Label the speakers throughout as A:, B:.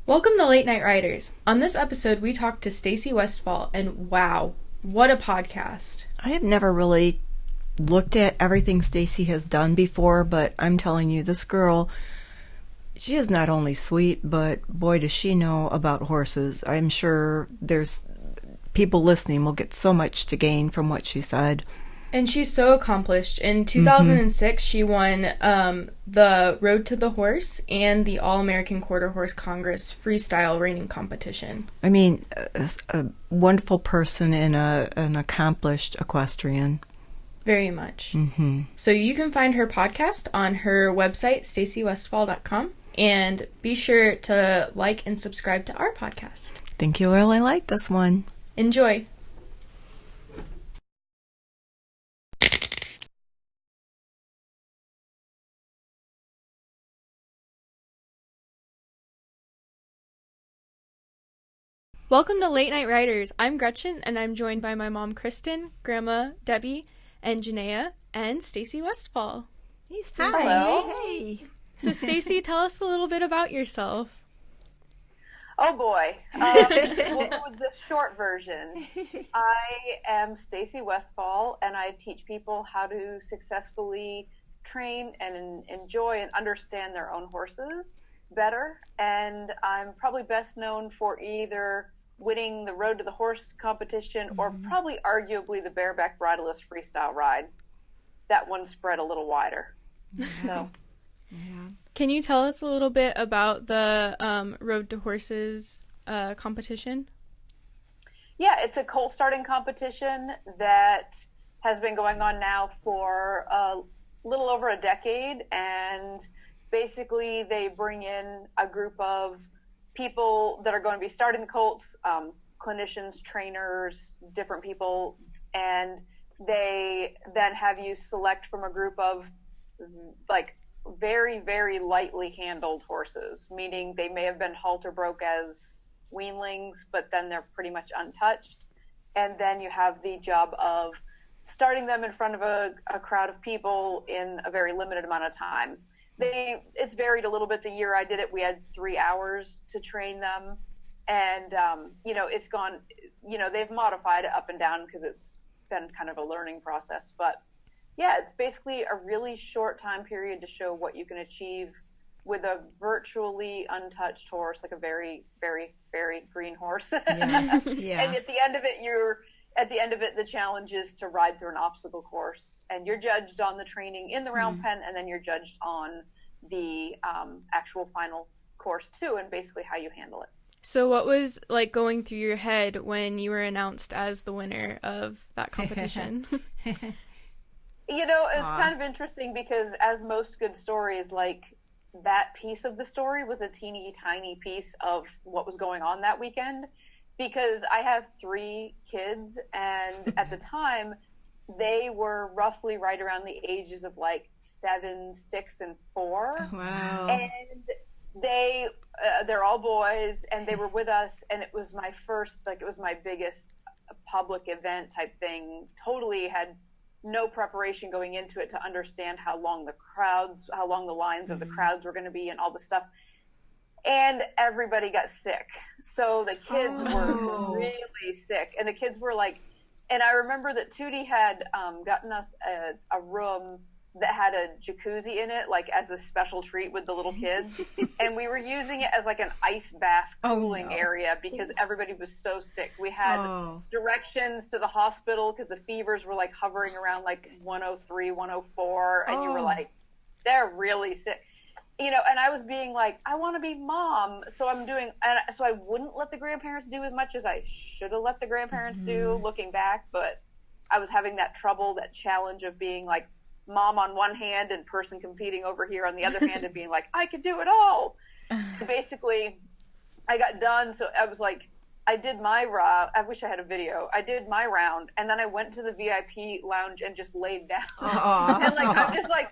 A: Welcome to Late Night Writers. On this episode, we talked to Stacy Westfall, and wow, what a podcast.
B: I have never really looked at everything Stacy has done before, but I'm telling you, this girl, she is not only sweet, but boy, does she know about horses. I'm sure there's people listening will get so much to gain from what she said.
A: And she's so accomplished. In 2006, she won the Road to the Horse and the All-American Quarter Horse Congress freestyle reining competition.
B: I mean, a wonderful person and an accomplished equestrian.
A: Very much.
B: Mm-hmm.
A: So you can find her podcast on her website, stacywestfall.com, and be sure to like and subscribe to our podcast.
B: I think you'll really like this one.
A: Enjoy. Welcome to Late Night Writers. I'm Gretchen, and I'm joined by my mom, Kristen, Grandma, Debbie, and Janaea, and Stacy Westfall.
B: Hey, Stacy.
C: Hello.
B: Hey.
A: So, Stacy, tell us a little bit about yourself.
C: Oh boy. We'll go with the short version. I am Stacy Westfall, and I teach people how to successfully train and enjoy and understand their own horses better. And I'm probably best known for either winning the Road to the Horse competition or probably arguably the bareback bridleless freestyle ride. That one spread a little wider. So.
B: Yeah.
A: Can you tell us a little bit about the Road to Horses competition?
C: Yeah, it's a colt starting competition that has been going on now for a little over a decade, and basically they bring in a group of people that are going to be starting the colts, clinicians, trainers, different people, and they then have you select from a group of like very, very lightly handled horses, meaning they may have been halter broke as weanlings, but then they're pretty much untouched. And then you have the job of starting them in front of a crowd of people in a very limited amount of time. It's varied a little bit. The year I did it, we had 3 hours to train them. And, it's gone, they've modified it up and down because it's been kind of a learning process. But yeah, it's basically a really short time period to show what you can achieve with a virtually untouched horse, like a very, very, very green horse.
B: Yes. Yeah.
C: And at the end of it, the challenge is to ride through an obstacle course, and you're judged on the training in the RAMM pen, and then you're judged on the actual final course too, and basically how you handle it.
A: So what was like going through your head when you were announced as the winner of that competition?
C: It's kind of interesting because as most good stories, like that piece of the story was a teeny tiny piece of what was going on that weekend, because I have 3 kids, and at the time they were roughly right around the ages of like 7, 6, and 4.
B: Wow.
C: And they're all boys, and they were with us, and it was my first, it was my biggest public event type thing. Totally had no preparation going into it to understand how long the lines of the crowds were going to be and all this stuff. And everybody got sick. So the kids were really sick. And the kids were like, and I remember that Tootie had gotten us a room that had a jacuzzi in it, like as a special treat with the little kids. And we were using it as like an ice bath cooling area because everybody was so sick. We had directions to the hospital because the fevers were like hovering around like 103, 104. And you were like, they're really sick. And I was being like, I want to be mom. So so I wouldn't let the grandparents do as much as I should have let the grandparents do looking back. But I was having that challenge of being like mom on one hand and person competing over here on the other hand and being like, I could do it all. Basically, I got done. So I was like, I did my round. I wish I had a video. I did my round. And then I went to the VIP lounge and just laid down. And I'm just like,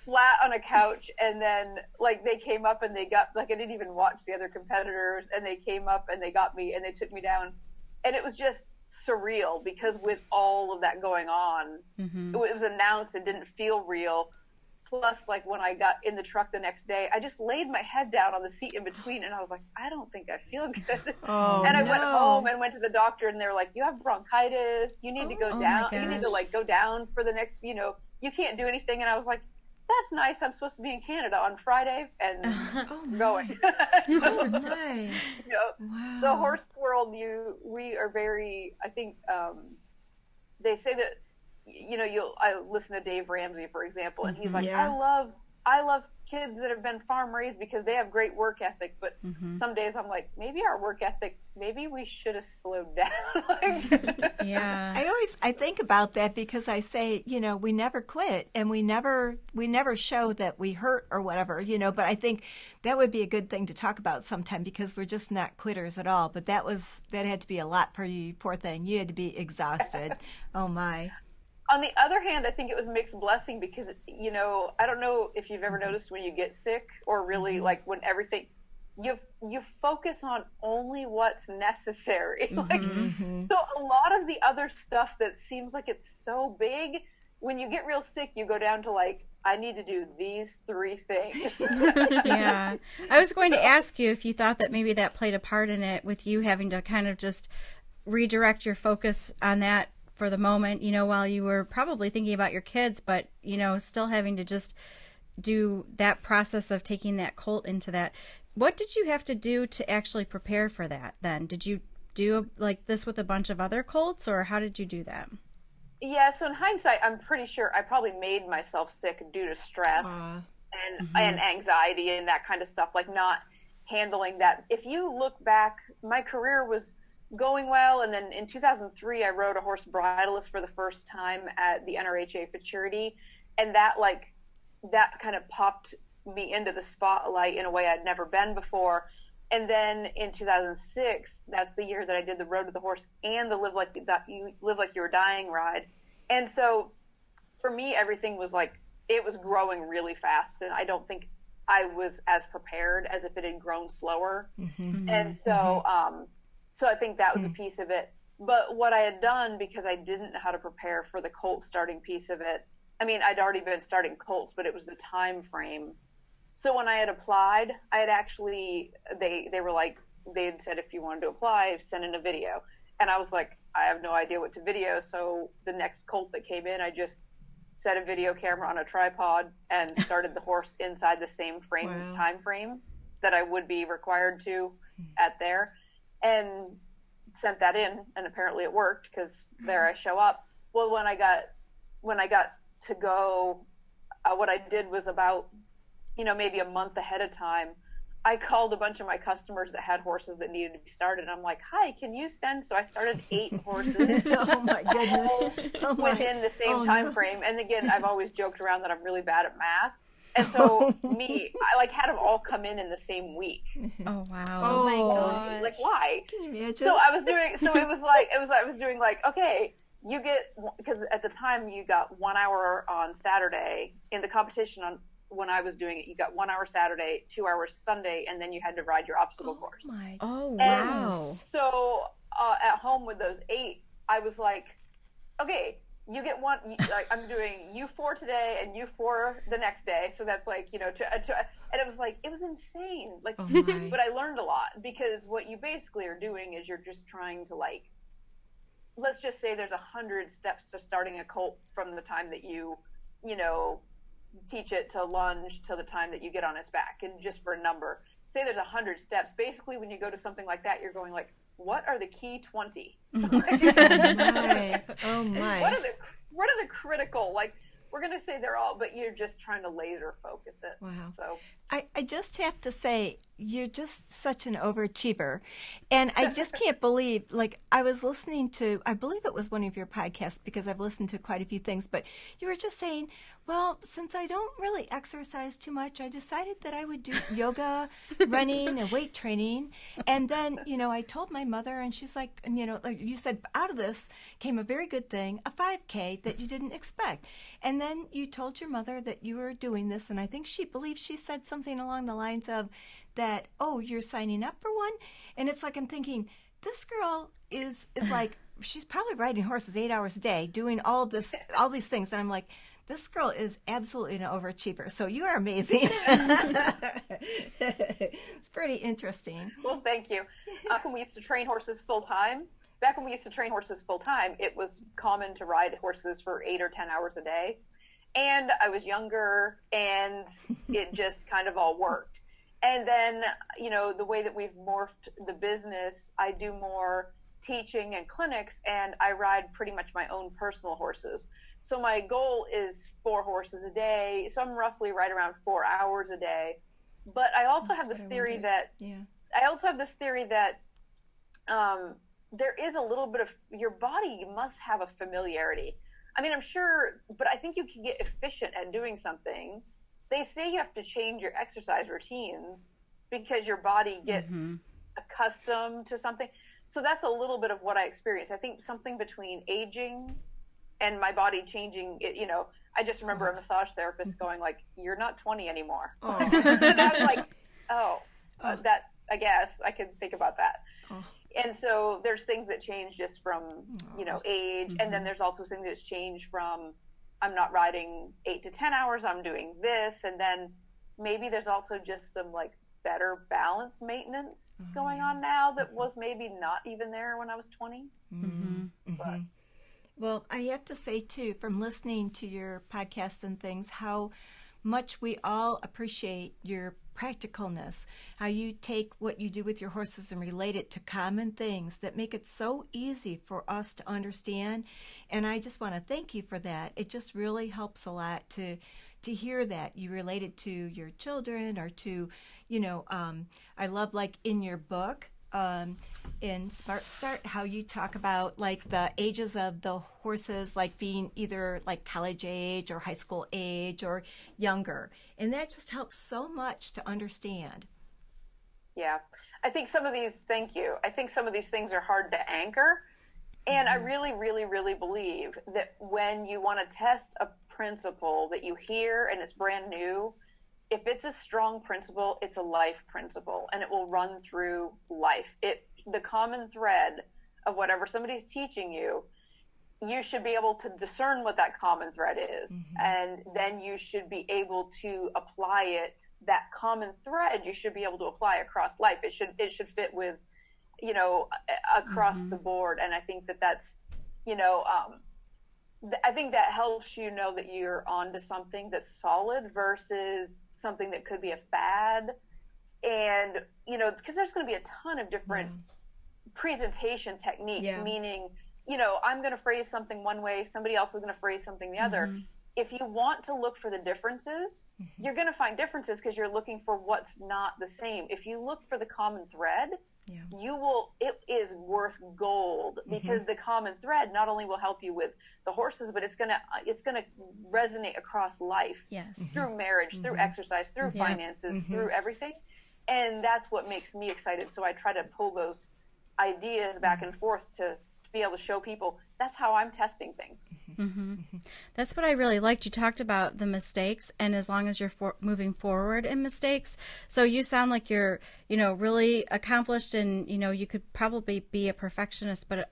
C: flat on a couch, and then they came up and they got I didn't even watch the other competitors, and they came up and they got me and they took me down, and it was just surreal because with all of that going on, it was announced, it didn't feel real. Plus, like when I got in the truck the next day, I just laid my head down on the seat in between, and I was like, I don't think I feel good. And I went home and went to the doctor, and they were like, you have bronchitis. You need to go down. You need to like go down for the next, you can't do anything. And I was like, that's nice. I'm supposed to be in Canada on Friday and going.
B: My.
C: Wow. The horse world, we are very, I think, they say that, I listen to Dave Ramsey, for example, and he's like, I love kids that have been farm raised because they have great work ethic. But some days I'm like, maybe our work ethic, maybe we should have slowed down.
B: I think about that because I say, we never quit and we never show that we hurt or whatever, but I think that would be a good thing to talk about sometime because we're just not quitters at all. But that had to be a lot for you, poor thing. You had to be exhausted. Oh my.
C: On the other hand, I think it was a mixed blessing because, I don't know if you've ever noticed when you get sick or really like when everything, you focus on only what's necessary. So a lot of the other stuff that seems like it's so big, when you get real sick, you go down to like, I need to do these 3 things.
D: Yeah. I was going to ask you if you thought that maybe that played a part in it with you having to kind of just redirect your focus on that for the moment, while you were probably thinking about your kids, but, still having to just do that process of taking that colt into that. What did you have to do to actually prepare for that then? Did you do like this with a bunch of other colts, or how did you do that?
C: Yeah, so in hindsight, I'm pretty sure I probably made myself sick due to stress and anxiety and that kind of stuff, like not handling that. If you look back, my career was going well, and then in 2003 I rode a horse bridleless for the first time at the NRHA Futurity, and that kind of popped me into the spotlight in a way I'd never been before. And then in 2006, that's the year that I did the Road to the Horse and the Live Like You Were Dying ride. And so for me, everything was like, it was growing really fast, and I don't think I was as prepared as if it had grown slower. And so so I think that was a piece of it. But what I had done, because I didn't know how to prepare for the colt starting piece of it, I mean, I'd already been starting colts, but it was the time frame. So when I had applied, I had actually, they were like, they had said, if you wanted to apply, send in a video. And I was like, I have no idea what to video. So the next colt that came in, I just set a video camera on a tripod and started the horse inside the same time frame that I would be required to at there. And sent that in, and apparently it worked because there I show up. Well, when I got to go, what I did was about, maybe a month ahead of time, I called a bunch of my customers that had horses that needed to be started. And I'm like, hi, can you send? So I started 8 horses.
B: Oh my goodness.
C: Within the same time frame. And again, I've always joked around that I'm really bad at math. And so I had them all come in the same week.
D: Oh wow!
A: Oh my god!
C: Like why?
B: Can you imagine?
C: So I was doing. So it was like I was doing like, okay, you get, because at the time you got 1 hour on Saturday in the competition. On when I was doing it, you got 1 hour Saturday, 2 hours Sunday, and then you had to ride your obstacle course.
D: Oh wow!
C: And so at home with those 8, I was like, okay. You get one, like I'm doing U4 today and U4 the next day. So that's like, and it was like, it was insane. Like, but I learned a lot, because what you basically are doing is you're just trying to, like, let's just say there's 100 steps to starting a colt from the time that you teach it to lunge to the time that you get on its back. And just for a number, say there's 100 steps. Basically, when you go to something like that, you're going like, what are the key 20?
B: Oh my.
C: What are the critical, like, we're going to say they're all, but you're just trying to laser focus it.
B: Wow.
C: So
B: I just have to say, you're just such an overachiever. And I just can't believe, like, I was listening to, I believe it was one of your podcasts, because I've listened to quite a few things, but you were just saying, well, since I don't really exercise too much, I decided that I would do yoga, running, and weight training. And then, I told my mother, and she's like, like you said, out of this came a very good thing, a 5K that you didn't expect. And then you told your mother that you were doing this, and I think she believes she said something along the lines of that, oh, you're signing up for one? And it's like, I'm thinking, this girl is like, she's probably riding horses 8 hours a day, doing all these things. And I'm like, this girl is absolutely an overachiever. So you are amazing. It's pretty interesting.
C: Well, thank you. When we used to train horses full time, it was common to ride horses for 8 or 10 hours a day. And I was younger, and it just kind of all worked. And then, the way that we've morphed the business, I do more teaching and clinics, and I ride pretty much my own personal horses. So my goal is 4 horses a day. So I'm roughly right around 4 hours a day. But I also have this theory that there is a little bit of your body must have a familiarity. I mean, I'm sure, but I think you can get efficient at doing something. They say you have to change your exercise routines because your body gets accustomed to something. So that's a little bit of what I experienced. I think something between aging and my body changing, I just remember a massage therapist going like, "You're not 20 anymore." Oh. And I was like, that, I guess I could think about that. Oh. And so there's things that change just from, age. And then there's also things that's changed from, I'm not riding 8 to 10 hours, I'm doing this. And then maybe there's also just some like better balance maintenance going on now that was maybe not even there when I was 20. But,
B: well, I have to say too, from listening to your podcasts and things, how much we all appreciate your practicalness, how you take what you do with your horses and relate it to common things that make it so easy for us to understand. And I just want to thank you for that. It just really helps a lot to hear that you relate it to your children or to, I love like in your book, in Smart Start, how you talk about like the ages of the horses, like being either like college age or high school age or younger. And that just helps so much to understand.
C: Yeah. I think some of these things are hard to anchor. And I really, really, really believe that when you want to test a principle that you hear and it's brand new, if it's a strong principle, it's a life principle, and it will run through life. The common thread of whatever somebody's teaching you, you should be able to discern what that common thread is. And then you should be able to apply it, that common thread, you should be able to apply across life. It should fit with, across the board. And I think that's, I think that helps you know that you're onto something that's solid versus something that could be a fad. And, because there's going to be a ton of different presentation techniques, meaning, I'm going to phrase something one way, somebody else is going to phrase something the other. If you want to look for the differences, you're going to find differences because you're looking for what's not the same. If you look for the common thread, it is worth gold, because the common thread not only will help you with the horses, but it's gonna resonate across life, through marriage, through exercise, through finances, through everything. And that's what makes me excited. So I try to pull those ideas back and forth to be able to show people that's how I'm testing things.
D: That's what I really liked. You talked about the mistakes, and as long as you're moving forward in mistakes. So you sound like you're, really accomplished, and, you could probably be a perfectionist, but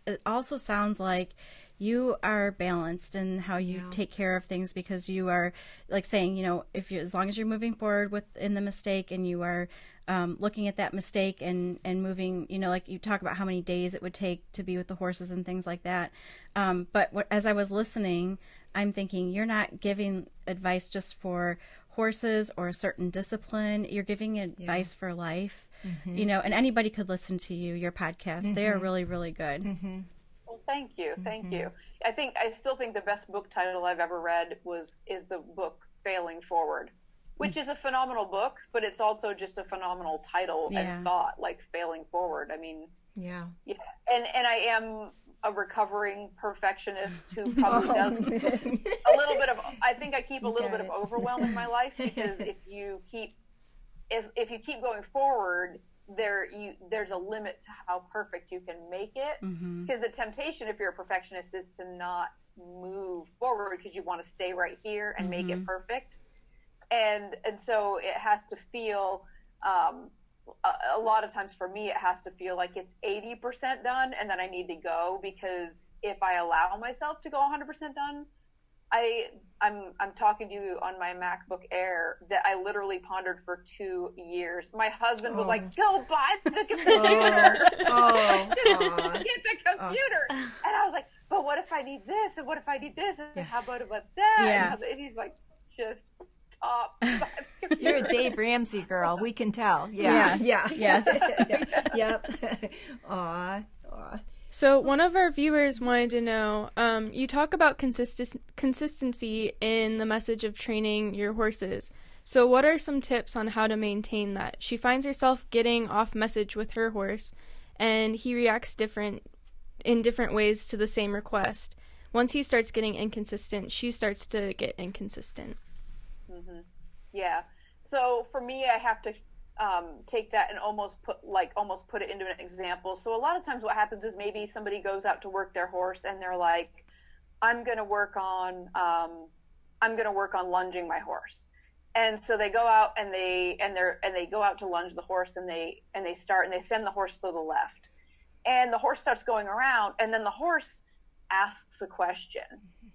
D: it also sounds like you are balanced in how you take care of things, because you are like saying, as long as you're moving forward within the mistake, and you are looking at that mistake and moving, like you talk about how many days it would take to be with the horses and things like that. But as I was listening, I'm thinking you're not giving advice just for horses or a certain discipline. You're giving advice for life, and anybody could listen to your podcast. They are really, really good.
C: Well, thank you. Thank you. I still think the best book title I've ever read is the book Failing Forward, which is a phenomenal book, but it's also just a phenomenal title and thought, like Failing Forward. I mean, yeah. And I am a recovering perfectionist who probably does a little bit of, I think I keep a little bit of overwhelm in my life, because if you keep going forward, there's a limit to how perfect you can make it, because the temptation, if you're a perfectionist, is to not move forward because you want to stay right here and make it perfect. And so it has to feel, a lot of times for me, it has to feel like it's 80% done, and then I need to go, because if I allow myself to go 100% done, I'm talking to you on my MacBook Air that I literally pondered for 2 years. My husband was like, "Go buy the computer, get the computer," and I was like, "But what if I need this? And what if I need this? And how about that?"
D: Yeah.
C: And he's like, "Just stop."
B: You're a Dave Ramsey girl. We can tell.
D: Yes. Yes.
B: Yep. Aw.
A: So one of our viewers wanted to know, you talk about consistency in the message of training your horses. So what are some tips on how to maintain that? She finds herself getting off message with her horse, and he reacts in different ways to the same request. Once he starts getting inconsistent, she starts to get inconsistent.
C: Mm-hmm. Yeah. So for me, I have to take that and almost put it into an example. So a lot of times what happens is maybe somebody goes out to work their horse and they're like, I'm going to work on lunging my horse. And so they go out and they go out to lunge the horse and they send the horse to the left. And the horse starts going around, and then the horse asks a question.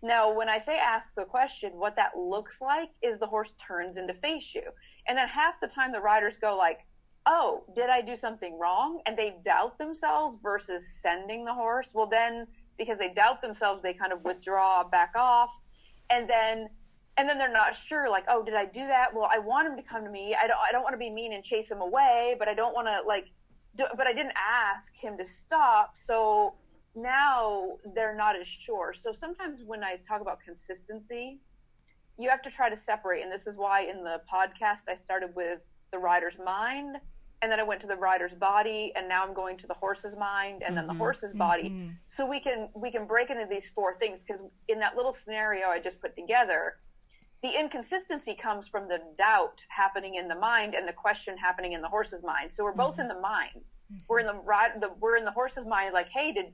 C: Now, when I say asks a question, what that looks like is the horse turns into face shoe. And then half the time the riders go like, "Oh, did I do something wrong?" And they doubt themselves versus sending the horse. Well, then because they doubt themselves, they kind of withdraw, back off. And then they're not sure, like, "Oh, did I do that? Well, I want him to come to me. I don't want to be mean and chase him away, but I don't want to but I didn't ask him to stop." So now they're not as sure. So sometimes when I talk about consistency, you have to try to separate. And this is why in the podcast, I started with the rider's mind, and then I went to the rider's body, and now I'm going to the horse's mind and then the horse's body. So we can break into these 4 things, because in that little scenario I just put together, the inconsistency comes from the doubt happening in the mind and the question happening in the horse's mind. So we're both in the mind. We're in the horse's mind, like, "Hey,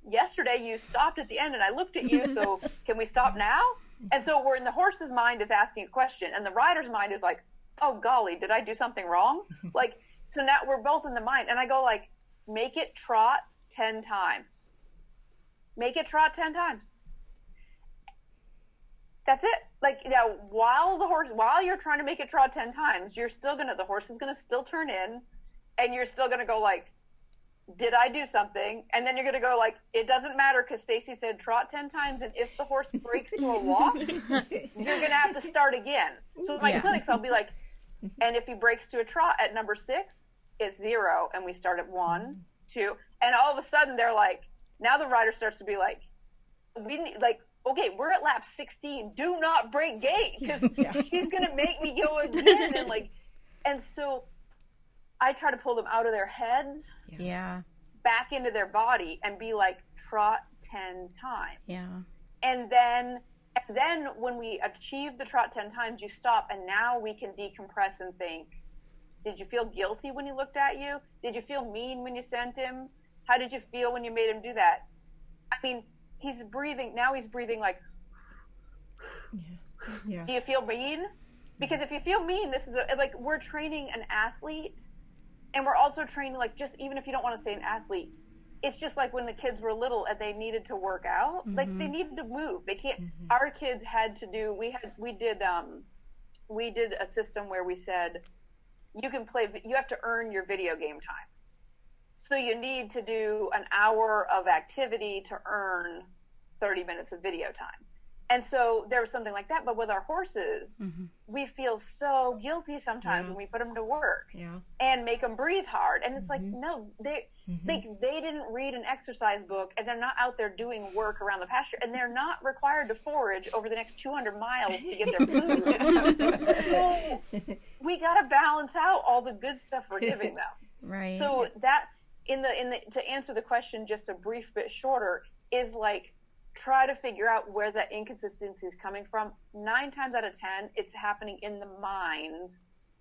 C: yesterday you stopped at the end and I looked at you, so can we stop now?" And so we're in the horse's mind is asking a question, and the rider's mind is like, "Oh golly, did I do something wrong?" So now we're both in the mind, and I go like, "Make it trot 10 times. Make it trot 10 times. That's it." Now, while you're trying to make it trot 10 times, the horse is gonna still turn in, and you're still gonna go like, "Did I do something?" And then you're going to go like, "It doesn't matter, because Stacy said trot 10 times. And if the horse breaks to a walk, you're going to have to start again." So in my clinics, I'll be like, "And if he breaks to a trot at number 6, it's 0. And we start at 1, 2. And all of a sudden they're like, now the rider starts to be like, "Okay, we're at lap 16. Do not break gait, because she's going to make me go again." And so I try to pull them out of their heads, back into their body, and be like, "Trot 10 times."
D: Yeah.
C: And then when we achieve the trot 10 times, you stop, and now we can decompress and think, did you feel guilty when he looked at you? Did you feel mean when you sent him? How did you feel when you made him do that? I mean, he's breathing like, do you feel mean? Because if you feel mean, this is we're training an athlete. And we're also training, just even if you don't want to say an athlete, it's just like when the kids were little and they needed to work out, they needed to move. They can't. Our kids had to do. We did a system where we said you have to earn your video game time. So you need to do an hour of activity to earn 30 minutes of video time. And so there was something like that. But with our horses, we feel so guilty sometimes when we put them to work and make them breathe hard. And it's like, no, they didn't read an exercise book, and they're not out there doing work around the pasture, and they're not required to forage over the next 200 miles to get their food. So we got to balance out all the good stuff we're giving them.
D: Right.
C: So that to answer the question just a brief bit shorter is try to figure out where that inconsistency is coming from. 9 times out of 10, it's happening in the mind.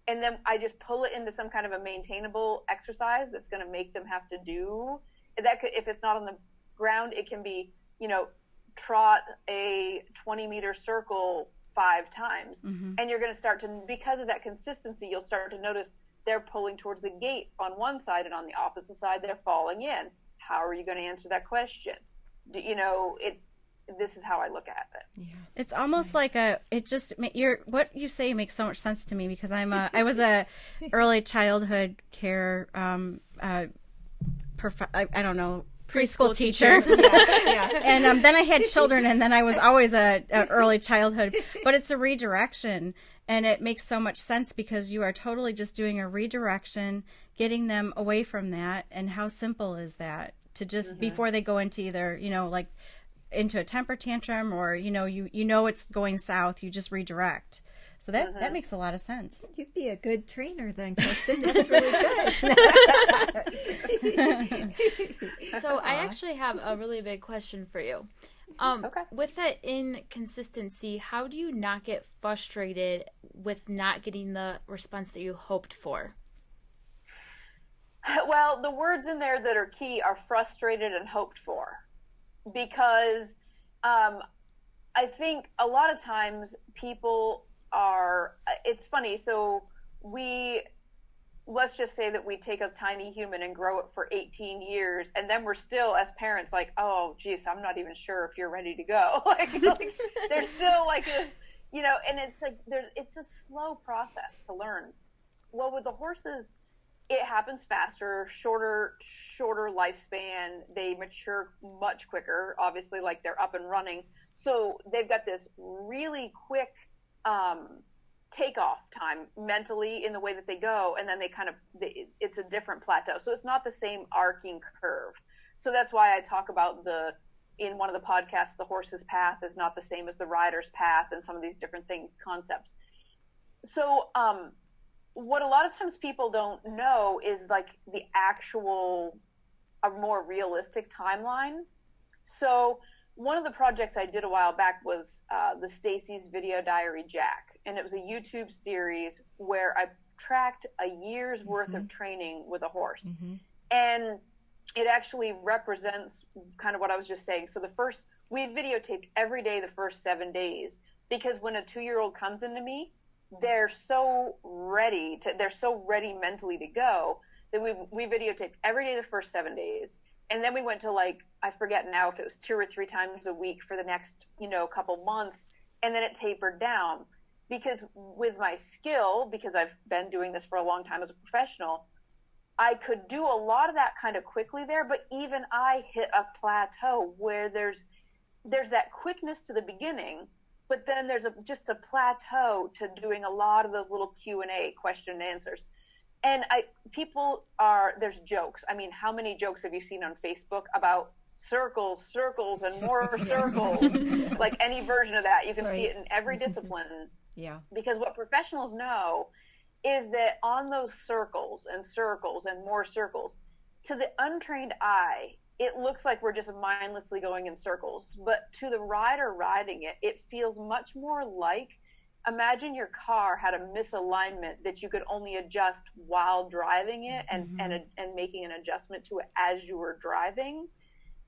C: And then I just pull it into some kind of a maintainable exercise that's going to make them have to do. If it's not on the ground, it can be, trot a 20-meter circle 5 times. And you're going to start to, because of that consistency, you'll start to notice they're pulling towards the gate on one side, and on the opposite side, they're falling in. How are you going to answer that question? this is how I look at it.
B: Yeah.
D: It's almost like what you say makes so much sense to me, because I was a early childhood care, I don't know, preschool teacher.
B: Yeah.
D: And then I had children, and then I was always a early childhood. But it's a redirection, and it makes so much sense because you are totally just doing a redirection, getting them away from that. And how simple is that to just before they go into either, like into a temper tantrum, or it's going south, you just redirect. So that makes a lot of sense.
E: You'd be a good trainer then, Kristen. That's really good.
F: So I actually have a really big question for you.
C: Okay.
F: With that inconsistency, how do you not get frustrated with not getting the response that you hoped for?
C: Well, the words in there that are key are frustrated and hoped for, because I think a lot of times people it's funny. So let's just say that we take a tiny human and grow it for 18 years, and then we're still, as parents, like, oh, geez, I'm not even sure if you're ready to go. like there's still like this, and it's like it's a slow process to learn. Well, with the horses, it happens faster, shorter lifespan. They mature much quicker, obviously, like they're up and running. So they've got this really quick takeoff time mentally in the way that they go, and then it's a different plateau. So it's not the same arcing curve. So that's why I talk about in one of the podcasts, the horse's path is not the same as the rider's path, and some of these different concepts. So what a lot of times people don't know is like the actual, a more realistic timeline. So one of the projects I did a while back was the Stacy's Video Diary Jack. And it was a YouTube series where I tracked a year's worth of training with a horse. And it actually represents kind of what I was just saying. So we videotaped every day the first 7 days, because when a 2-year-old comes into me, they're so ready mentally to go that we videotaped every day the first 7 days. And then we went to I forget now if it was 2 or 3 times a week for the next, couple months. And then it tapered down, because with my skill, because I've been doing this for a long time as a professional, I could do a lot of that kind of quickly there. But even I hit a plateau where there's that quickness to the beginning, but then there's just a plateau to doing a lot of those little Q&A, question and answers. And there's jokes. I mean, how many jokes have you seen on Facebook about circles, and more circles? Like any version of that. You can see it in every discipline.
B: Yeah.
C: Because what professionals know is that on those circles and more circles, to the untrained eye, it looks like we're just mindlessly going in circles. But to the rider riding it, it feels much more like, imagine your car had a misalignment that you could only adjust while driving it, and making an adjustment to it as you were driving.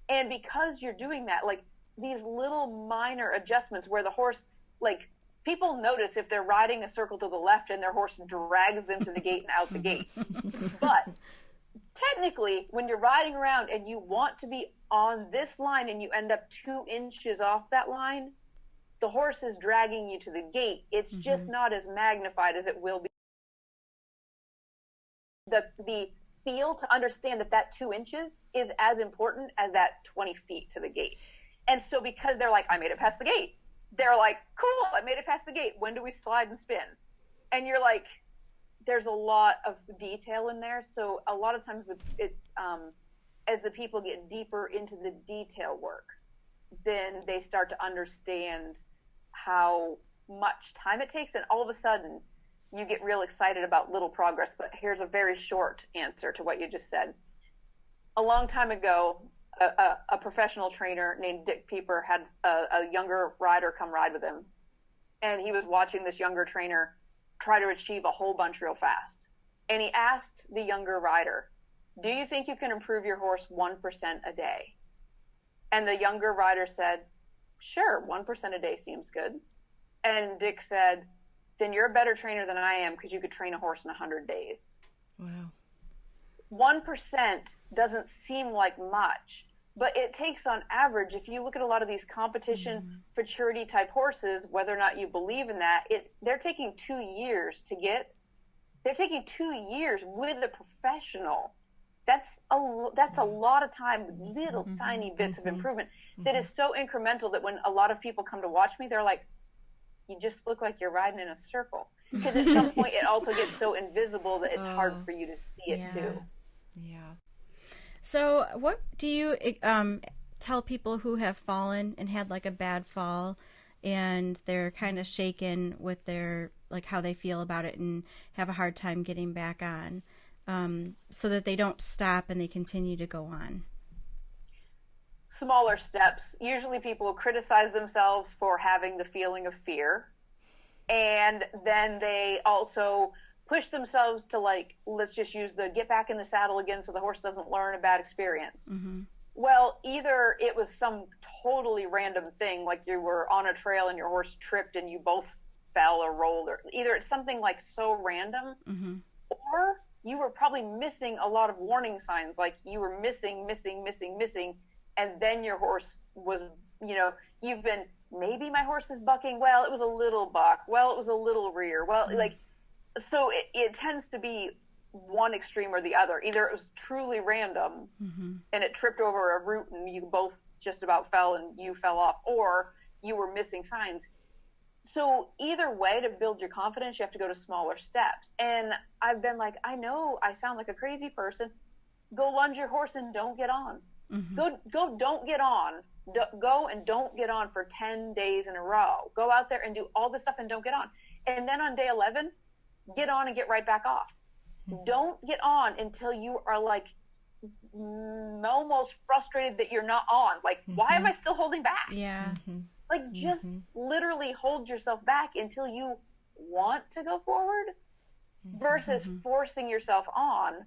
C: And because you're doing that, like these little minor adjustments where the horse, like people notice if they're riding a circle to the left and their horse drags them to the gate and out the gate. But technically, when you're riding around and you want to be on this line and you end up 2 inches off that line, the horse is dragging you to the gate. It's just not as magnified as it will be. The feel to understand that 2 inches is as important as that 20 feet to the gate. And so because they're like, I made it past the gate, they're like, cool, I made it past the gate. When do we slide and spin? And you're like, there's a lot of detail in there. So a lot of times it's as the people get deeper into the detail work, then they start to understand how much time it takes, and all of a sudden you get real excited about little progress. But here's a very short answer to what you just said. A long time ago, a professional trainer named Dick Pieper had a younger rider come ride with him, and he was watching this younger trainer try to achieve a whole bunch real fast. And he asked the younger rider, do you think you can improve your horse 1% a day? And the younger rider said, sure, 1% a day seems good. And Dick said, then you're a better trainer than I am, because you could train a horse in 100 days.
B: Wow.
C: 1% doesn't seem like much, But it takes, on average, if you look at a lot of these competition futurity type horses, whether or not you believe in that, they're taking 2 years to get. They're taking 2 years with a professional. That's a lot of time with little tiny bits of improvement that is so incremental that when a lot of people come to watch me, they're like, you just look like you're riding in a circle. Because at some point it also gets so invisible that it's hard for you to see it too.
B: Yeah.
D: So what do you tell people who have fallen and had like a bad fall and they're kind of shaken with their, like how they feel about it and have a hard time getting back on, so that they don't stop and they continue to go on?
C: Smaller steps. Usually people criticize themselves for having the feeling of fear. And then they also push themselves to, like, let's just use the get back in the saddle again so the horse doesn't learn a bad experience. Well, either it was some totally random thing, like you were on a trail and your horse tripped and you both fell or rolled, or either it's something like so random, or you were probably missing a lot of warning signs, like you were missing, and then your horse was, you've been, maybe my horse is bucking, well, it was a little buck, well, it was a little rear, well, like, so it tends to be one extreme or the other. Either it was truly random and it tripped over a root and you both just about fell and you fell off, or you were missing signs. So either way, to build your confidence, you have to go to smaller steps. And I've been like, I know I sound like a crazy person. Go lunge your horse and don't get on. Go, don't get on. Go and don't get on for 10 days in a row. Go out there and do all this stuff and don't get on. And then on day 11, get on and get right back off. Don't get on until you are like almost frustrated that you're not on. Like, why am I still holding back?
D: Yeah.
C: Like, just literally hold yourself back until you want to go forward versus forcing yourself on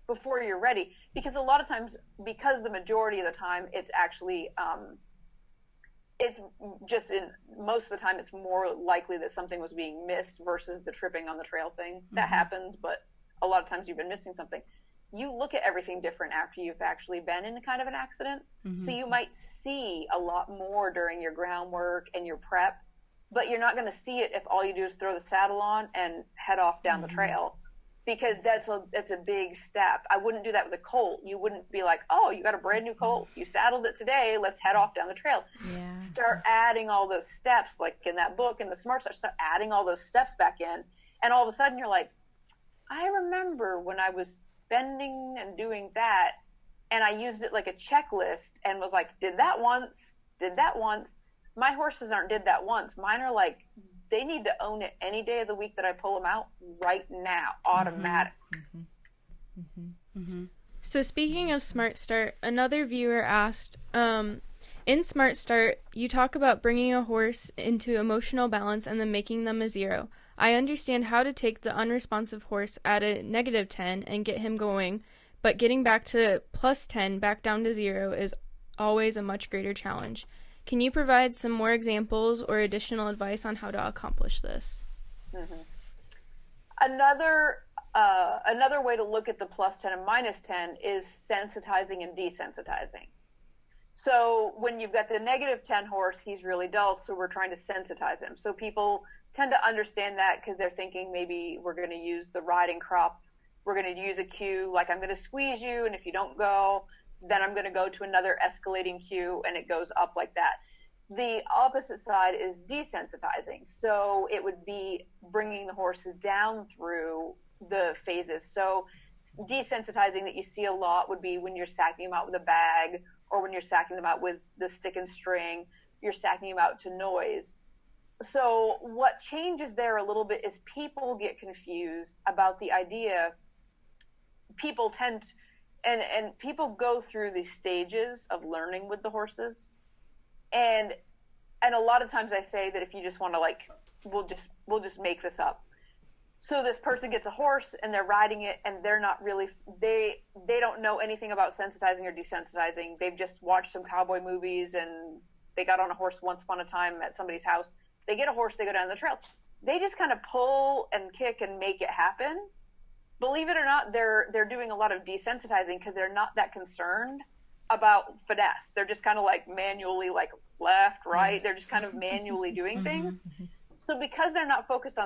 C: before you're ready. Because a lot of times, because the majority of the time, it's actually, it's just most of the time, it's more likely that something was being missed versus the tripping on the trail thing. That happens, but a lot of times you've been missing something. You look at everything different after you've actually been in kind of an accident. So you might see a lot more during your groundwork and your prep, but you're not going to see it if all you do is throw the saddle on and head off down the trail, because that's a big step. I wouldn't do that with a colt. You wouldn't be like, oh, you got a brand new colt. You saddled it today. Let's head off down the trail.
D: Yeah.
C: Start adding all those steps, like in that book, in the Smart Start adding all those steps back in. And all of a sudden you're like, I remember when I was bending and doing that, and I used it like a checklist and was like, did that once. My horses aren't did that once. Mine are like, they need to own it any day of the week that I pull them out right now, automatic.
A: So speaking of Smart Start, another viewer asked, in Smart Start, you talk about bringing a horse into emotional balance and then making them a 0. I understand how to take the unresponsive horse at a -10 and get him going, but getting back to +10 back down to 0 is always a much greater challenge. Can you provide some more examples or additional advice on how to accomplish this?
C: Another way to look at the +10 and -10 is sensitizing and desensitizing. So when you've got the -10 horse, he's really dull, so we're trying to sensitize him. So people tend to understand that because they're thinking maybe we're going to use the riding crop. We're going to use a cue, like I'm going to squeeze you, and if you don't go, then I'm going to go to another escalating cue, and it goes up like that. The opposite side is desensitizing. So it would be bringing the horses down through the phases. So desensitizing that you see a lot would be when you're sacking them out with a bag, or when you're sacking them out with the stick and string, you're sacking them out to noise. So what changes there a little bit is people get confused about the idea. People tend, and people go through these stages of learning with the horses. And a lot of times I say that if you just want to, like, we'll just make this up. So this person gets a horse and they're riding it, and they're not really, they don't know anything about sensitizing or desensitizing. They've just watched some cowboy movies and they got on a horse once upon a time at somebody's house. They get a horse, they go down the trail. They just kind of pull and kick and make it happen. Believe it or not, they're doing a lot of desensitizing because they're not that concerned about finesse. They're just kind of like manually, like left, right. They're just kind of manually doing things. So because they're not focused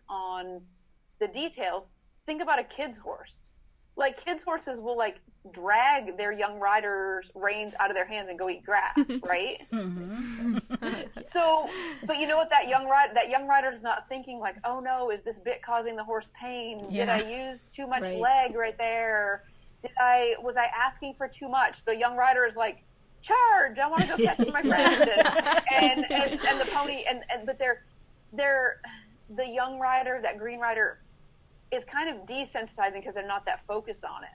C: on the details, think about a kid's horse. Like kids' horses will like drag their young riders' reins out of their hands and go eat grass, right? So, but you know what? That young rider's not thinking like, oh no, is this bit causing the horse pain? Did I use too much leg right there? Was I asking for too much? The young rider is like, charge! I want to go catch my friend, and the pony, but the young rider, that green rider, is kind of desensitizing because they're not that focused on it.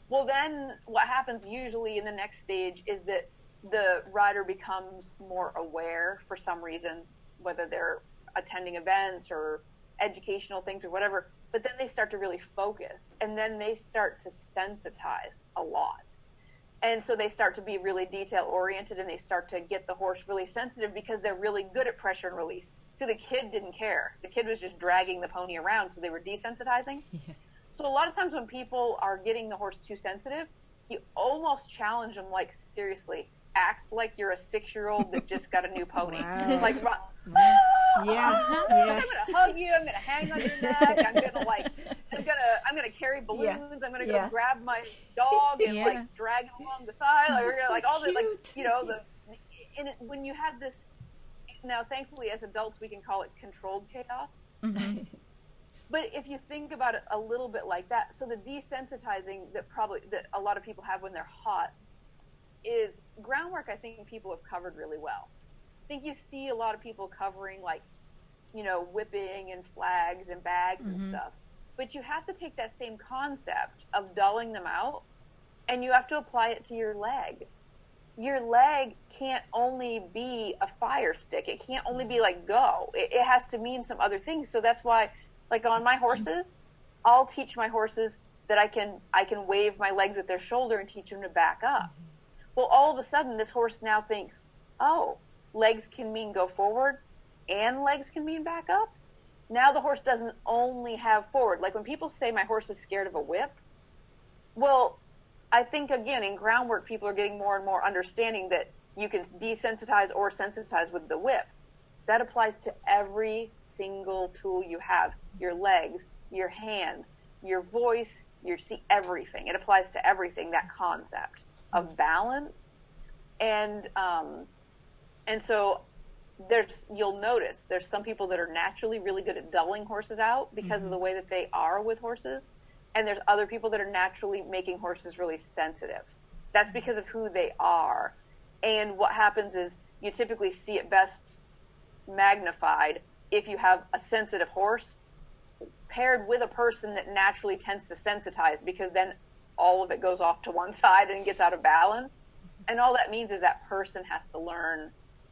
C: Well, then what happens usually in the next stage is that the rider becomes more aware for some reason, whether they're attending events or educational things or whatever, but then they start to really focus, and then they start to sensitize a lot. And so they start to be really detail oriented, and they start to get the horse really sensitive because they're really good at pressure and release. So the kid didn't care. The kid was just dragging the pony around, so they were desensitizing. Yeah. So a lot of times when people are getting the horse too sensitive, you almost challenge them, like, seriously, act like you're a 6-year-old that just got a new pony.
B: Wow.
C: Like,
B: yeah.
C: I'm gonna hug you. I'm gonna hang on your neck. I'm gonna carry balloons. Yeah. I'm gonna go grab my dog and like drag him along the side. Like all the, like, you know, when you have this. Now, thankfully, as adults, we can call it controlled chaos. Mm-hmm. But if you think about it a little bit like that, so the desensitizing that a lot of people have when they're hot is groundwork. I think people have covered really well. I think you see a lot of people covering, like, you know, whipping and flags and bags and stuff. But you have to take that same concept of dulling them out, and you have to apply it to your leg. Your leg can't only be a fire stick. It can't only be like go. It has to mean some other things. So that's why, like on my horses, I'll teach my horses that I can wave my legs at their shoulder and teach them to back up. Well, all of a sudden, this horse now thinks, oh, legs can mean go forward and legs can mean back up. Now the horse doesn't only have forward. Like when people say my horse is scared of a whip, well, I think, again, in groundwork, people are getting more and more understanding that you can desensitize or sensitize with the whip. That applies to every single tool you have. Your legs, your hands, your voice, everything. It applies to everything, that concept of balance. And so you'll notice there's some people that are naturally really good at dulling horses out because of the way that they are with horses. And there's other people that are naturally making horses really sensitive. That's because of who they are. And what happens is you typically see it best magnified if you have a sensitive horse paired with a person that naturally tends to sensitize, because then all of it goes off to one side and gets out of balance. And all that means is that person has to learn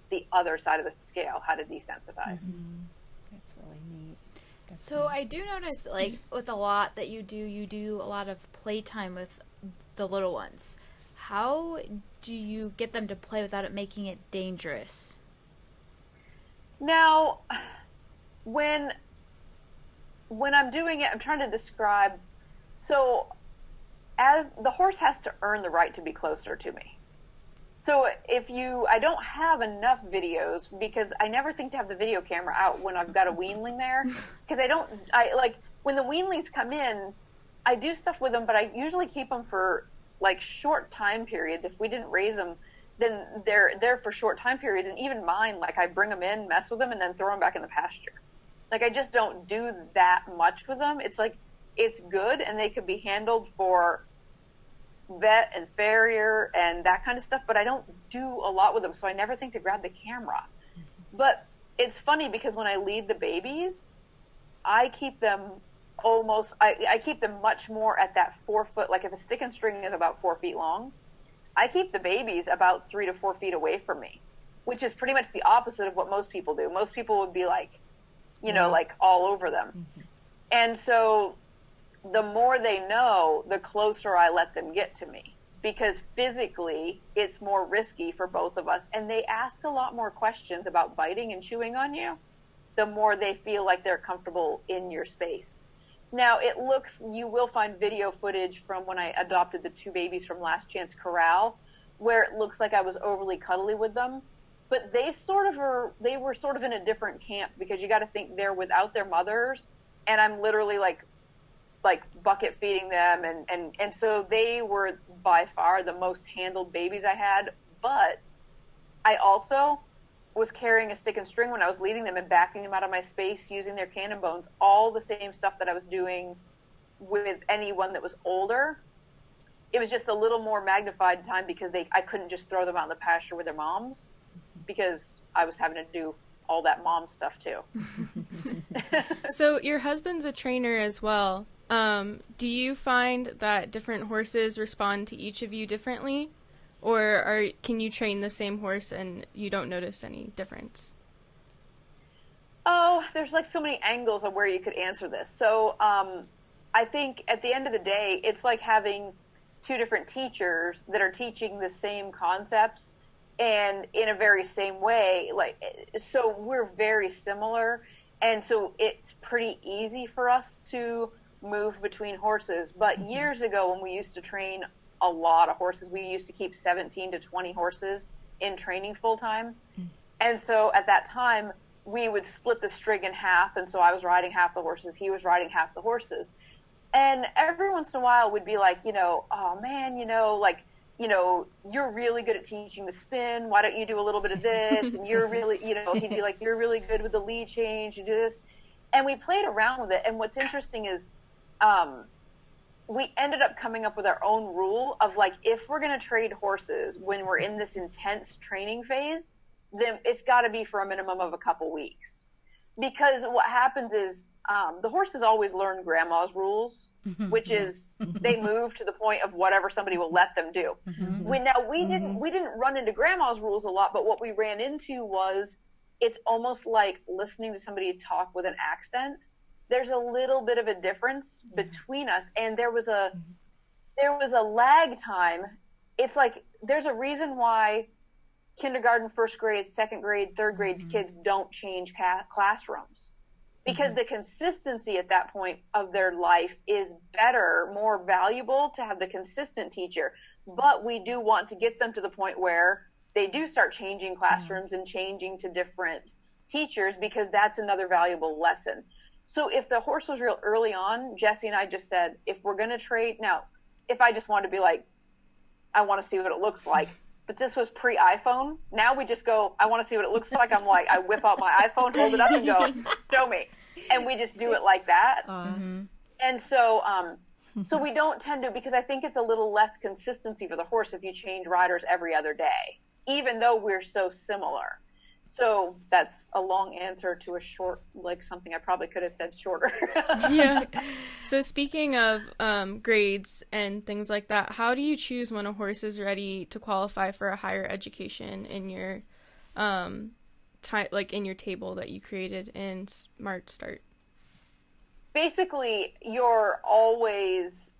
C: the other side of the scale, how to desensitize.
E: That's really neat.
F: So I do notice, like, with a lot that you do a lot of playtime with the little ones. How do you get them to play without it making it dangerous?
C: Now, when I'm doing it, I'm trying to describe, so as the horse has to earn the right to be closer to me. So I don't have enough videos because I never think to have the video camera out when I've got a weanling there. Because when the weanlings come in, I do stuff with them, but I usually keep them for like short time periods. If we didn't raise them, then they're there for short time periods. And even mine, like I bring them in, mess with them, and then throw them back in the pasture. Like I just don't do that much with them. It's like, it's good, and they could be handled for vet and farrier and that kind of stuff, but I don't do a lot with them, so I never think to grab the camera. But it's funny because when I lead the babies, I keep them I keep them much more at that 4 foot, like if a stick and string is about 4 feet long, I keep the babies about 3 to 4 feet away from me, which is pretty much the opposite of what most people do. Most people would be like, you know, like all over them. And so the more they know, the closer I let them get to me, because physically it's more risky for both of us. And they ask a lot more questions about biting and chewing on you, the more they feel like they're comfortable in your space. Now you will find video footage from when I adopted the 2 babies from Last Chance Corral, where it looks like I was overly cuddly with them. But they were sort of in a different camp, because you got to think they're without their mothers, and I'm literally like bucket feeding them, and so they were by far the most handled babies I had. But I also was carrying a stick and string when I was leading them and backing them out of my space using their cannon bones, all the same stuff that I was doing with anyone that was older. It was just a little more magnified time, because I couldn't just throw them out in the pasture with their moms, because I was having to do all that mom stuff too.
A: So your husband's a trainer as well. Do you find that different horses respond to each of you differently? Or can you train the same horse and you don't notice any difference?
C: Oh, there's like so many angles of where you could answer this. So I think at the end of the day, it's like having 2 different teachers that are teaching the same concepts and in a very same way. So we're very similar. And so it's pretty easy for us to move between horses. But years ago, when we used to train a lot of horses, we used to keep 17 to 20 horses in training full time. And so at that time, we would split the string in half. And so I was riding half the horses, he was riding half the horses. And every once in a while would be like, oh man, you're really good at teaching the spin. Why don't you do a little bit of this? And you're really, he'd be like, you're really good with the lead change. You do this. And we played around with it. And what's interesting is, we ended up coming up with our own rule of like, if we're going to trade horses when we're in this intense training phase, then it's got to be for a minimum of a couple weeks. Because what happens is the horses always learn grandma's rules, which is they move to the point of whatever somebody will let them do. We didn't run into grandma's rules a lot, but what we ran into was it's almost like listening to somebody talk with an accent. There's a little bit of a difference between us, and there was a lag time. It's like there's a reason why kindergarten, first grade, second grade, third grade kids don't change classrooms, because the consistency at that point of their life is better, more valuable to have the consistent teacher. But we do want to get them to the point where they do start changing classrooms and changing to different teachers, because that's another valuable lesson. So if the horse was real early on, Jesse and I just said, if we're going to trade, now, if I just wanted to be like, I want to see what it looks like, but this was pre-iPhone. Now we just go, I want to see what it looks like. I'm like, I whip out my iPhone, hold it up and go, show me. And we just do it like that. And so, so we don't tend to, because I think it's a little less consistency for the horse if you change riders every other day, even though we're so similar. So that's a long answer to a short, like something I probably could have said shorter.
A: Yeah. So speaking of grades and things like that, how do you choose when a horse is ready to qualify for a higher education in your in your table that you created in Smart Start?
C: Basically, you're always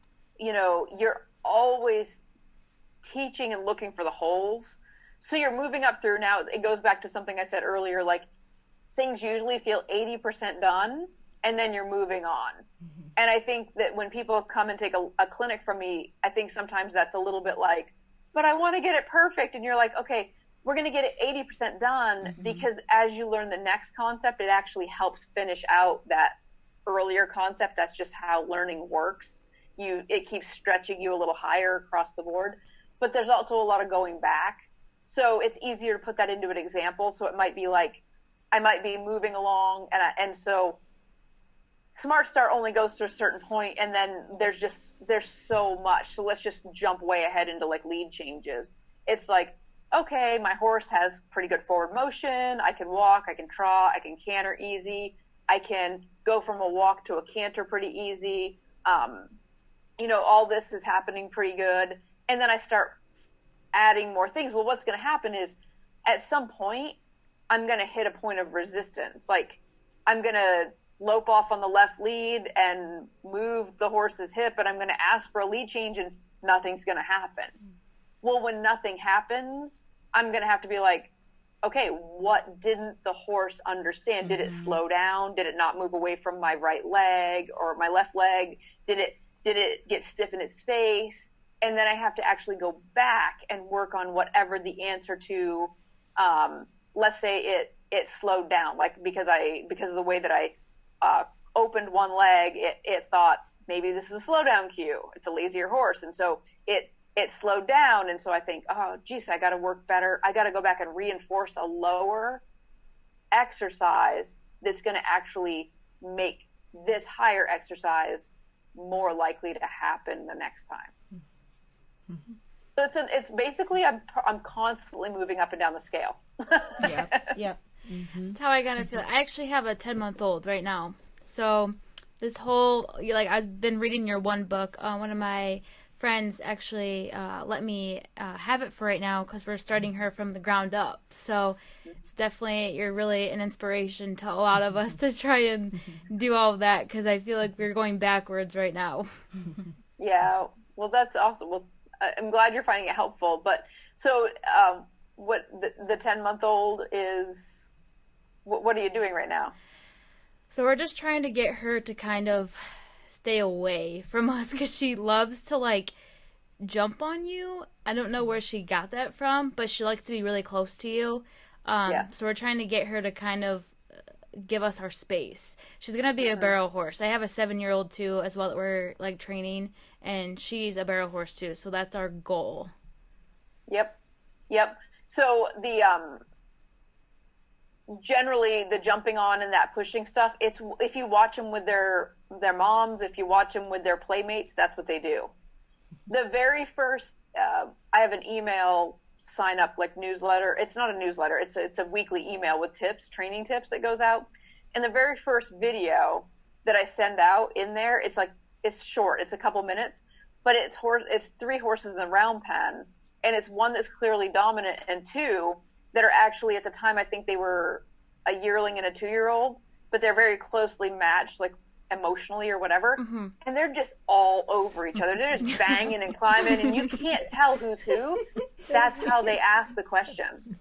C: teaching and looking for the holes. So you're moving up through. Now it goes back to something I said earlier, like things usually feel 80% done and then you're moving on. And I think that when people come and take a clinic from me, I think sometimes that's a little bit like, but I want to get it perfect. And you're like, okay, we're going to get it 80% done because as you learn the next concept, it actually helps finish out that earlier concept. That's just how learning works. It keeps stretching you a little higher across the board, but there's also a lot of going back. So it's easier to put that into an example. So it might be like, I might be moving along and so Smart Start only goes to a certain point and then there's so much. So let's just jump way ahead into like lead changes. It's like, okay, my horse has pretty good forward motion. I can walk, I can trot, I can canter easy. I can go from a walk to a canter pretty easy. All this is happening pretty good. And then I start adding more things. Well, what's going to happen is at some point, I'm going to hit a point of resistance. Like I'm going to lope off on the left lead and move the horse's hip and I'm going to ask for a lead change and nothing's going to happen. Well, when nothing happens, I'm going to have to be like, okay, what didn't the horse understand? Did it slow down? Did it not move away from my right leg or my left leg? Did it get stiff in its face? And then I have to actually go back and work on whatever the answer to, let's say it slowed down, like because of the way that I opened one leg, it thought maybe this is a slow down cue. It's a lazier horse, and so it slowed down. And so I think, oh, geez, I got to work better. I got to go back and reinforce a lower exercise that's going to actually make this higher exercise more likely to happen the next time. Mm-hmm. So it's basically I'm constantly moving up and down the scale.
B: Yep.
F: Mm-hmm. That's how I kind of feel. I actually have a 10-month-old right now. So this whole, like, I've been reading your one book. One of my friends actually let me have it for right now because we're starting her from the ground up. So it's definitely, you're really an inspiration to a lot of us to try and do all of that, because I feel like we're going backwards right now.
C: Yeah, well, that's awesome. Well, I'm glad you're finding it helpful. But so what the 10-month-old is, what are you doing right now?
F: So we're just trying to get her to kind of stay away from us, because she loves to, like, jump on you. I don't know where she got that from, but she likes to be really close to you. So we're trying to get her to kind of give us our space. She's going to be a barrel horse. I have a 7-year-old too as well that we're, like, training, and she's a barrel horse too. So that's our goal. Yep.
C: So the generally the jumping on and that pushing stuff, it's if you watch them with their moms, if you watch them with their playmates, that's what they do. The very first, I have an email sign up, like, newsletter. It's not a newsletter. It's a weekly email with tips, training tips that goes out. And the very first video that I send out in there, it's short. It's a couple minutes, but it's 3 horses in the round pen. And it's one that's clearly dominant and 2 that are actually, at the time, I think they were a yearling and a 2-year-old, but they're very closely matched, like, emotionally or whatever. Mm-hmm. And they're just all over each other. They're just banging and climbing, and you can't tell who's who. That's how they ask the questions.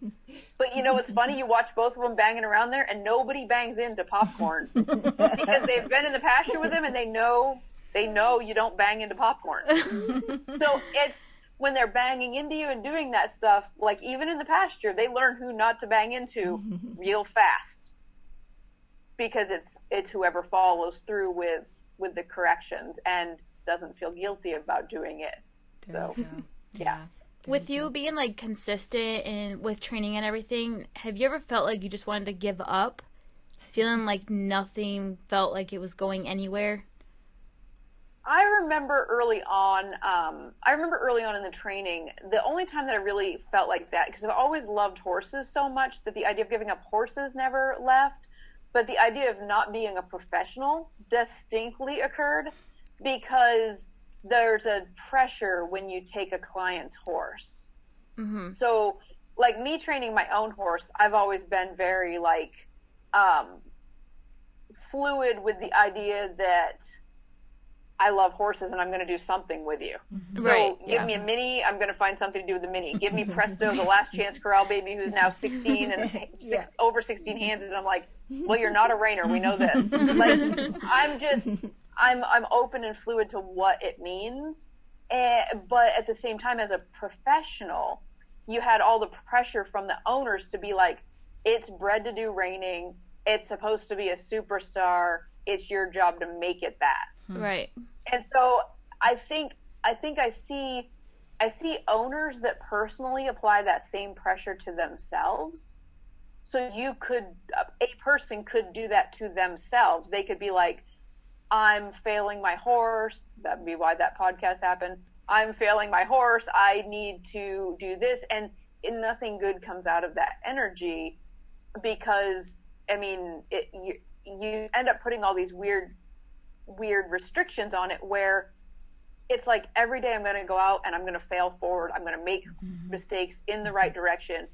C: But you know what's funny? You watch both of them banging around there, and nobody bangs into popcorn because they've been in the pasture with them, and they know you don't bang into popcorn. So it's when they're banging into you and doing that stuff, like, even in the pasture, they learn who not to bang into real fast, because it's whoever follows through with the corrections and doesn't feel guilty about doing it. So, yeah.
F: With you being, like, consistent and with training and everything, have you ever felt like you just wanted to give up? Feeling like nothing felt like it was going anywhere?
C: I remember early on in the training, the only time that I really felt like that, because I've always loved horses so much that the idea of giving up horses never left, but the idea of not being a professional distinctly occurred, because there's a pressure when you take a client's horse. Mm-hmm. So, like, me training my own horse, I've always been very, like, fluid with the idea that I love horses and I'm going to do something with you. Mm-hmm. So give me a mini, I'm going to find something to do with the mini. Give me Presto, the last chance corral baby who's now 16 and over 16 hands. And I'm like, well, you're not a reiner. We know this. Like, I'm open and fluid to what it means. But at the same time, as a professional, you had all the pressure from the owners to be like, it's bred to do reining. It's supposed to be a superstar. It's your job to make it that.
F: Right.
C: And so I think I see owners that personally apply that same pressure to themselves. So a person could do that to themselves. They could be like, I'm failing my horse. That'd be why that podcast happened. I'm failing my horse. I need to do this. And nothing good comes out of that energy, because, I mean, you end up putting all these weird restrictions on it, where it's like every day I'm going to go out and I'm going to fail forward. I'm going to make mistakes in the right direction.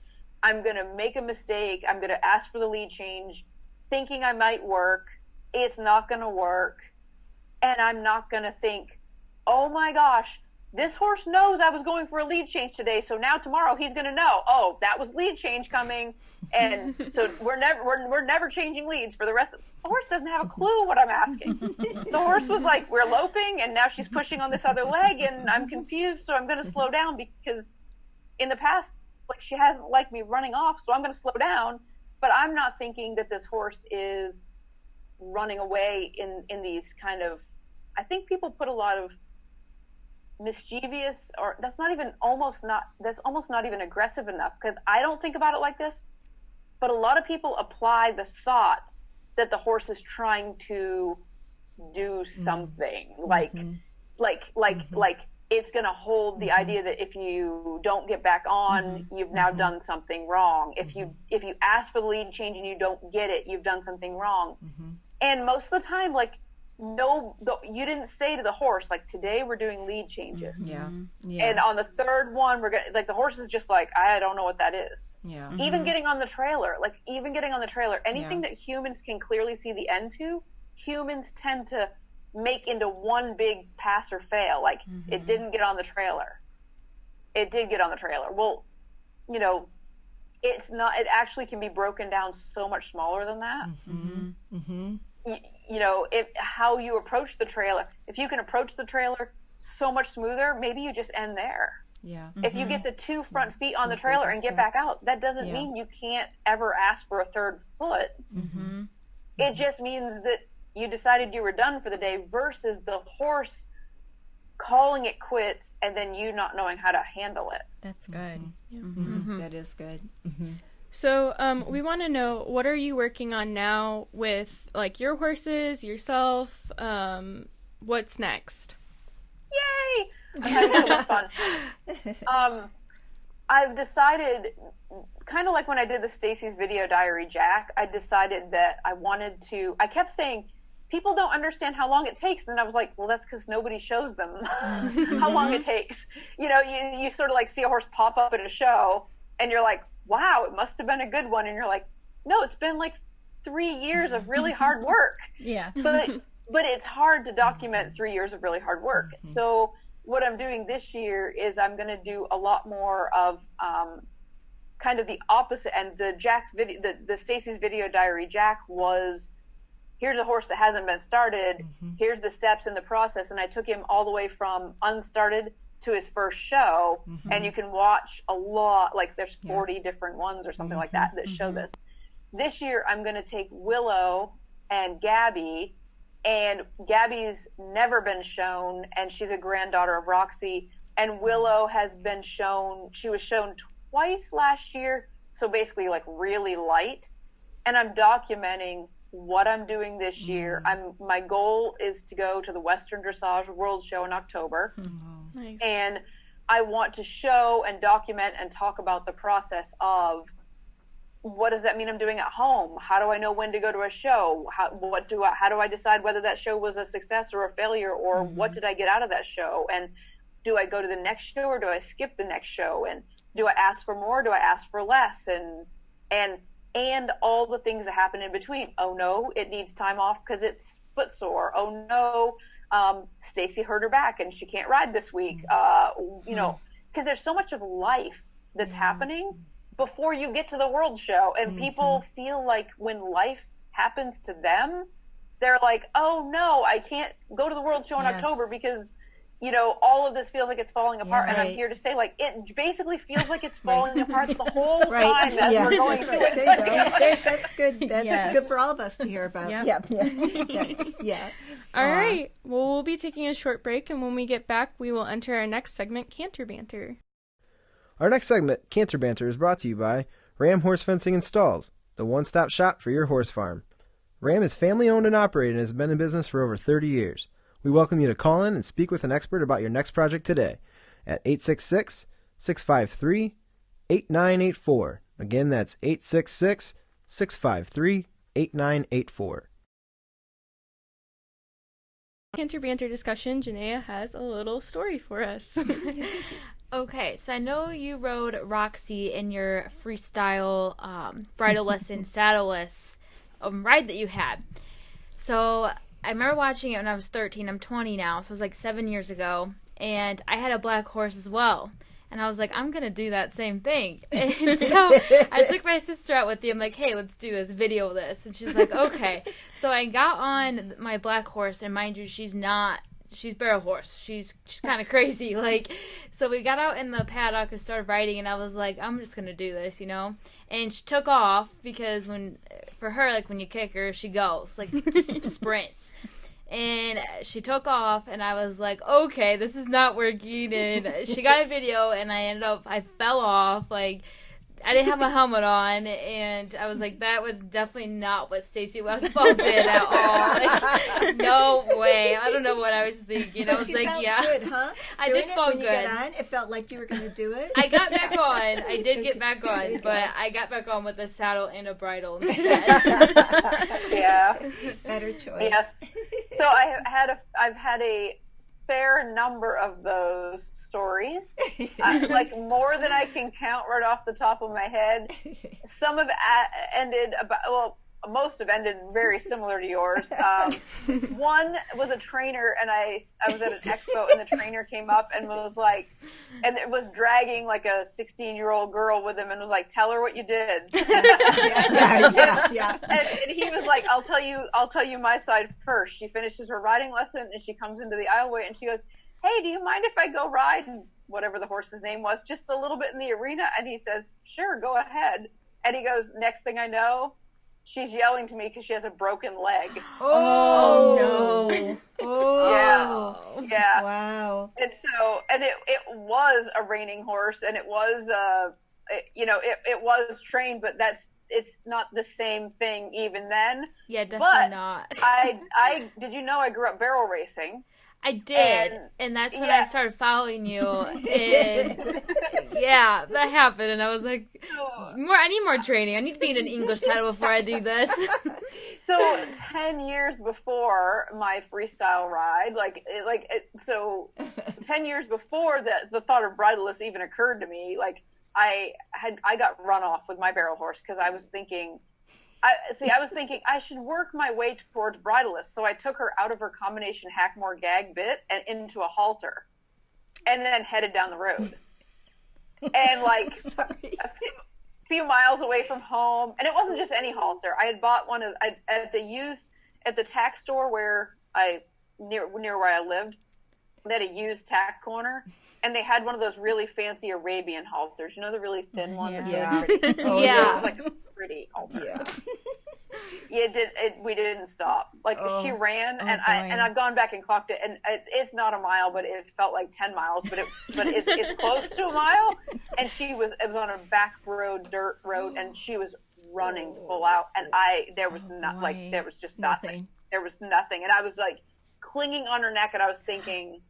C: I'm going to make a mistake. I'm going to ask for the lead change, thinking I might work. It's not going to work. And I'm not going to think, oh my gosh, this horse knows I was going for a lead change today, so now tomorrow he's going to know, oh, that was lead change coming, and so we're never changing leads for the rest of the horse doesn't have a clue what I'm asking. The horse was like, we're loping, and now she's pushing on this other leg, and I'm confused, so I'm going to slow down because in the past, like, she hasn't liked me running off, so I'm going to slow down, but I'm not thinking that this horse is running away in these kind of, I think people put a lot of mischievous, or that's almost not even aggressive enough, because I don't think about it like this, but a lot of people apply the thoughts that the horse is trying to do something, like it's going to hold the idea that if you don't get back on, you've now done something wrong. If you ask for the lead change and you don't get it, you've done something wrong. And most of the time, like, no, you didn't say to the horse, like, today we're doing lead changes.
B: Yeah.
C: And on the third one, we're going to, like, the horse is just like, I don't know what that is.
B: Yeah.
C: Even getting on the trailer, anything that humans can clearly see the end to, humans tend to make into one big pass or fail. Like, it didn't get on the trailer. It did get on the trailer. Well, you know, it's not, it actually can be broken down so much smaller than that. You know, how you approach the trailer. If you can approach the trailer so much smoother, maybe you just end there.
B: Yeah.
C: If you get the 2 front feet on the trailer and get back out, that doesn't mean you can't ever ask for a third foot. It just means that you decided you were done for the day versus the horse calling it quits and then you not knowing how to handle it.
D: That's good.
B: That is good.
A: So we want to know, what are you working on now with, like, your horses, yourself? What's next?
C: Yay! I'm having so much fun. I've decided, kind of like when I did the Stacy's Video Diary Jack, I decided that I kept saying, people don't understand how long it takes. And I was like, well, that's because nobody shows them how long it takes. You know, you sort of like see a horse pop up at a show and you're like, wow, it must have been a good one. And you're like, no, it's been like 3 years of really hard work.
D: Yeah.
C: But it's hard to document 3 years of really hard work. So what I'm doing this year is I'm going to do a lot more of kind of the opposite. And the Stacy's Video Diary Jack was, here's a horse that hasn't been started. Here's the steps in the process. And I took him all the way from unstarted to his first show. And you can watch a lot, like there's 40 different ones or something like that show this. This year, I'm going to take Willow and Gabby, and Gabby's never been shown, and she's a granddaughter of Roxy. And Willow has been shown, she was shown twice last year, so basically like really light. And I'm documenting what I'm doing this year. My goal is to go to the Western Dressage World Show in October.
A: Nice.
C: And I want to show and document and talk about the process of, what does that mean I'm doing at home? How do I know when to go to a show? How do I decide whether that show was a success or a failure, or what did I get out of that show? And do I go to the next show or do I skip the next show? And do I ask for more? Do I ask for less? And all the things that happen in between. Oh no, it needs time off because it's foot sore. Oh no, Stacy hurt her back and she can't ride this week. You know, because there's so much of life that's happening before you get to the world show. And people feel like when life happens to them, they're like, oh no, I can't go to the world show in October because, you know, all of this feels like it's falling apart. And I'm here to say, like, it basically feels like it's falling apart the whole time as we're going through it.
B: There you go. That's good. That's good for all of us to hear about. Yeah.
A: All right. Well, we'll be taking a short break, and when we get back, we will enter our next segment, Canter Banter.
G: Our next segment, Canter Banter, is brought to you by RAMM Horse Fencing and Stalls, the one-stop shop for your horse farm. RAMM is family-owned and operated and has been in business for over 30 years. We welcome you to call in and speak with an expert about your next project today at 866-653-8984. Again, that's 866-653-8984.
A: Canter Banter discussion, Janaea has a little story for us.
F: Okay, so I know you rode Roxy in your freestyle bridleless and saddleless ride that you had. So I remember watching it when I was 13. I'm 20 now, so it was like 7 years ago. and I had a black horse as well. And I was like, I'm going to do that same thing. And so I took my sister out with me. I'm like, hey, let's do this, video this. And she's like, okay. So I got on my black horse, and mind you, she's barrel horse. She's kind of crazy. Like, so we got out in the paddock and started riding, and I was like, I'm just going to do this, you know? And she took off because for her, like, when you kick her, she goes, like, sprints. And she took off, and I was like, okay, this is not working. And she got a video, and I fell off. Like, I didn't have a helmet on, and I was like, that was definitely not what Stacy Westfall did at all. Like, no way. I don't know what I was thinking. I was like, yeah.
E: Good, huh?
F: I did feel good.
E: When you got on, it felt like you were going to do it.
F: I got back on. I did get back on, but I got back on with a saddle and a bridle instead.
C: Yeah.
E: Better choice.
C: Yes. So I've had a fair number of those stories, like more than I can count right off the top of my head. Some have ended most have ended very similar to yours. One was a trainer, and I was at an expo, and the trainer came up and was like, and it was dragging like a 16-year-old girl with him, and was like, tell her what you did.
E: Yeah.
C: And he was like, I'll tell you my side first. She finishes her riding lesson, and she comes into the aisleway, and she goes, hey, do you mind if I go ride, whatever the horse's name was, just a little bit in the arena? And he says, sure, go ahead. And he goes, next thing I know, she's yelling to me because she has a broken leg.
E: Oh no.
C: Oh. Yeah.
E: Wow.
C: And so, and it was a reining horse, and it was, it was trained, but it's not the same thing even then.
F: Yeah, definitely not.
C: I did you know I grew up barrel racing?
F: I did, and that's when I started following you, and yeah, that happened, and I was like, I need more training. I need to be in an English saddle before I do this.
C: So 10 years before my freestyle ride, so 10 years before the thought of bridleless even occurred to me, like I got run off with my barrel horse because I was thinking I should work my way towards bridleless. So I took her out of her combination Hackmore gag bit and into a halter, and then headed down the road. And like a few miles away from home, and it wasn't just any halter. I had bought one at the tack store near where I lived. They had a used tack corner, and they had one of those really fancy Arabian halters. You know, the really thin ones.
E: Yeah.
C: Really pretty.
F: Yeah.
C: It was like a pretty halter.
E: Yeah.
C: We didn't stop. Like she ran, and
E: boy.
C: I've gone back and clocked it, and it's not a mile, but it felt like 10 miles. But it's close to a mile. And it was on a back road, dirt road, and she was running full out, and there was nothing. There was nothing, and I was like clinging on her neck, and I was thinking,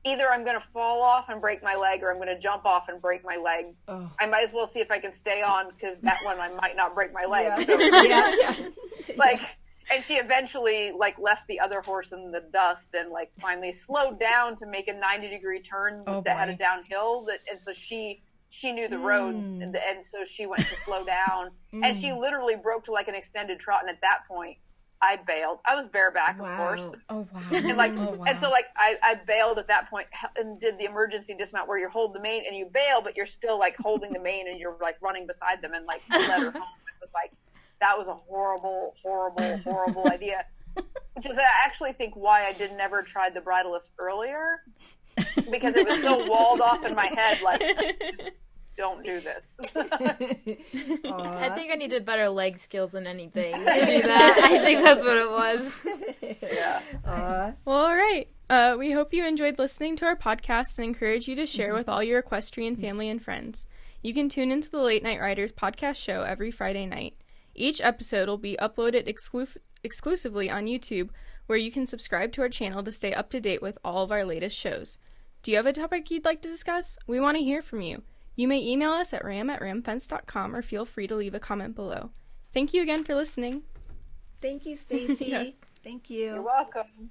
C: either I'm going to fall off and break my leg, or I'm going to jump off and break my leg. Oh. I might as well see if I can stay on, because that one I might not break my leg.
E: Yes.
C: So, and she eventually left the other horse in the dust, and finally slowed down to make a 90-degree turn that had a downhill. And so she knew the road, and so she went to slow down, and she literally broke to an extended trot. And at that point, I bailed. I was bareback, of course.
E: Oh, wow.
C: And and so I bailed at that point and did the emergency dismount where you hold the mane and you bail, but you're still holding the mane and you're running beside them and let her home. It was that was a horrible, horrible, horrible idea. Which is, I actually think, why I never tried the bridleless earlier, because it was so walled off in my head, just don't do this.
F: I think I needed better leg skills than anything to do that. I think that's what it was.
C: Yeah.
A: Well, all right. We hope you enjoyed listening to our podcast and encourage you to share with all your equestrian family and friends. You can tune into the Late Night Riders podcast show every Friday night. Each episode will be uploaded exclusively on YouTube, where you can subscribe to our channel to stay up to date with all of our latest shows. Do you have a topic you'd like to discuss? We want to hear from you. You may email us at ram@ramfence.com, or feel free to leave a comment below. Thank you again for listening.
E: Thank you, Stacy. Thank you.
C: You're welcome.